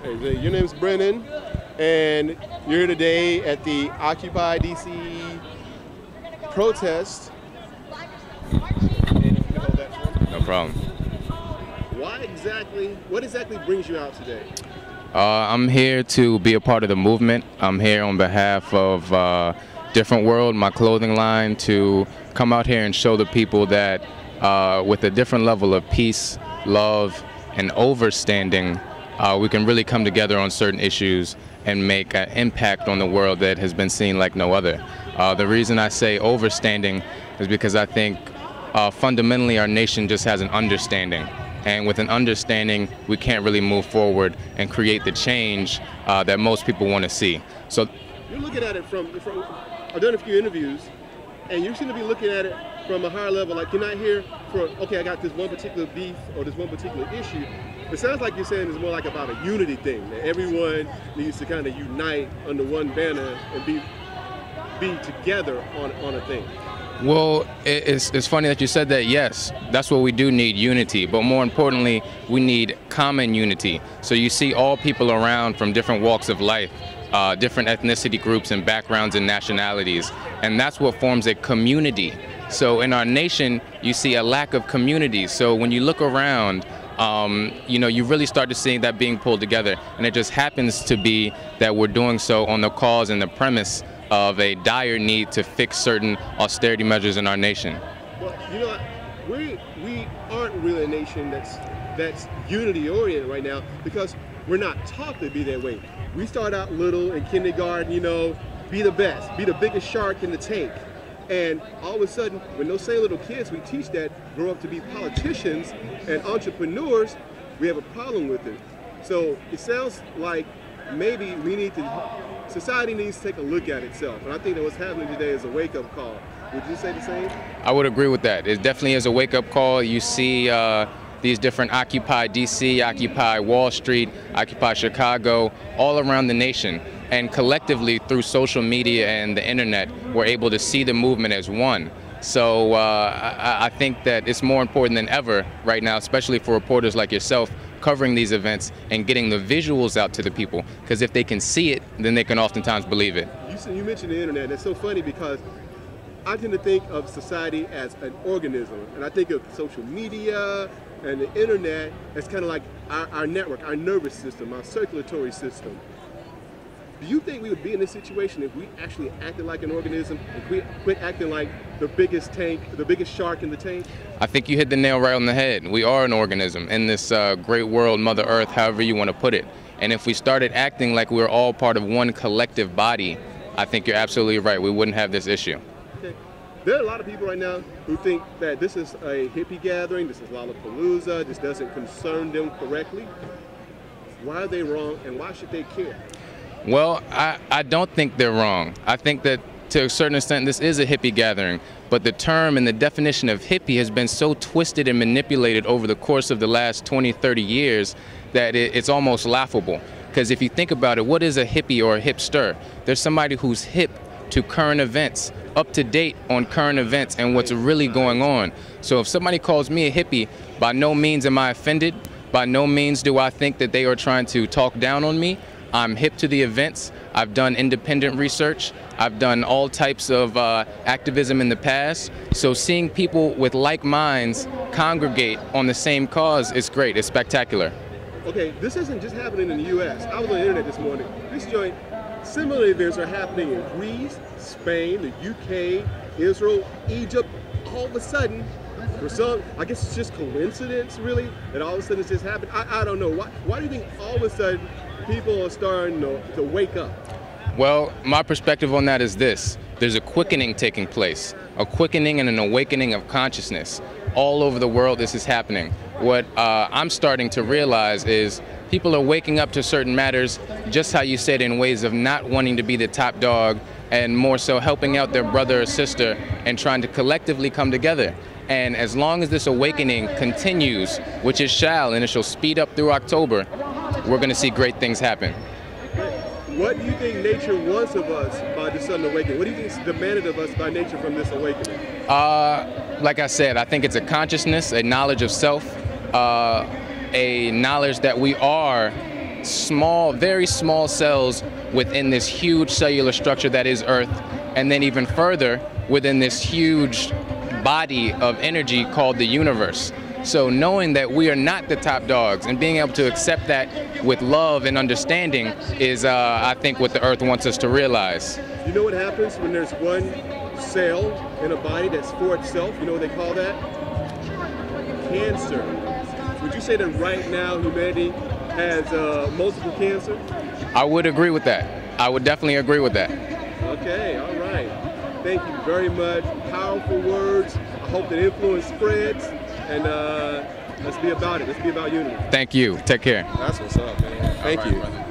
Hey, your name's Brennan, and you're here today at the Occupy DC protest. And you can hold that for me. No problem. What exactly brings you out today? I'm here to be a part of the movement. I'm here on behalf of Different World, my clothing line, to come out here and show the people that with a different level of peace, love, and overstanding, we can really come together on certain issues and make an impact on the world that has been seen like no other. The reason I say overstanding is because I think fundamentally our nation just has an understanding. And with an understanding, we can't really move forward and create the change that most people want to see. So you're looking at it from I've done a few interviews, and you seem to be looking at it from a higher level. Like, you're not here for, okay, I got this one particular beef or this one particular issue. It sounds like you're saying it's more like about a unity thing, that everyone needs to kind of unite under one banner and be together on a thing. Well, it's funny that you said that. Yes, that's what we do need, unity. But more importantly, we need common unity. So you see all people around from different walks of life, different ethnicity groups and backgrounds and nationalities. And that's what forms a community. So in our nation, you see a lack of community. So when you look around, you really start to see that being pulled together. And it just happens to be that we're doing so on the cause and the premise of a dire need to fix certain austerity measures in our nation. Well, we aren't really a nation that's unity oriented right now, because we're not taught to be that way. We start out little in kindergarten, be the best, be the biggest shark in the tank. And all of a sudden, when those same little kids we teach that grow up to be politicians and entrepreneurs, we have a problem with it. So it sounds like maybe society needs to take a look at itself. And I think that what's happening today is a wake-up call. Would you say the same? I would agree with that. It definitely is a wake-up call. You see these different Occupy DC, Occupy Wall Street, Occupy Chicago, all around the nation. And collectively, through social media and the internet, we're able to see the movement as one. So I think that it's more important than ever right now, especially for reporters like yourself, covering these events and getting the visuals out to the people. Because if they can see it, then they can oftentimes believe it. You mentioned the internet. It's so funny because I tend to think of society as an organism. And I think of social media and the internet as kind of like our network, our nervous system, our circulatory system. Do you think we would be in this situation if we actually acted like an organism, if we quit acting like the biggest shark in the tank? I think you hit the nail right on the head. We are an organism in this great world, Mother Earth, however you want to put it. And if we started acting like we're all part of one collective body, I think you're absolutely right. We wouldn't have this issue. Okay. There are a lot of people right now who think that this is a hippie gathering, this is Lollapalooza, this doesn't concern them correctly. Why are they wrong, and why should they care? Well, I don't think they're wrong. I think that to a certain extent this is a hippie gathering, but the term and the definition of hippie has been so twisted and manipulated over the course of the last 20, 30 years that it's almost laughable. Because if you think about it, what is a hippie or a hipster? There's somebody who's hip to current events, up to date on current events and what's really going on. So if somebody calls me a hippie, by no means am I offended. By no means do I think that they are trying to talk down on me. I'm hip to the events. I've done independent research. I've done all types of activism in the past. So seeing people with like minds congregate on the same cause is great. It's spectacular. Okay, this isn't just happening in the U.S. I was on the internet this morning. Similar events are happening in Greece, Spain, the UK, Israel, Egypt. All of a sudden, I guess it's just coincidence, really, that all of a sudden it's just happened. I don't know. Why do you think all of a sudden people are starting to wake up? Well, my perspective on that is this. There's a quickening taking place, a quickening and an awakening of consciousness. All over the world this is happening. What I'm starting to realize is people are waking up to certain matters, just how you said, in ways of not wanting to be the top dog and more so helping out their brother or sister and trying to collectively come together. And as long as this awakening continues, which it shall, and it shall speed up through October, we're going to see great things happen. What do you think nature wants of us by the sudden awakening? What do you think is demanded of us by nature from this awakening? Like I said, I think it's a consciousness, a knowledge of self, a knowledge that we are small, very small cells within this huge cellular structure that is Earth, and then even further within this huge body of energy called the universe. So knowing that we are not the top dogs and being able to accept that with love and understanding is, I think, what the Earth wants us to realize. You know what happens when there's one cell in a body that's for itself? You know what they call that? Cancer. Would you say that right now humanity has multiple cancer? I would agree with that. I would definitely agree with that. Okay, all right. Thank you very much. Powerful words. I hope that influence spreads. And let's be about it. Let's be about unity. Thank you. Take care. That's what's up, man. Thank you. Brother.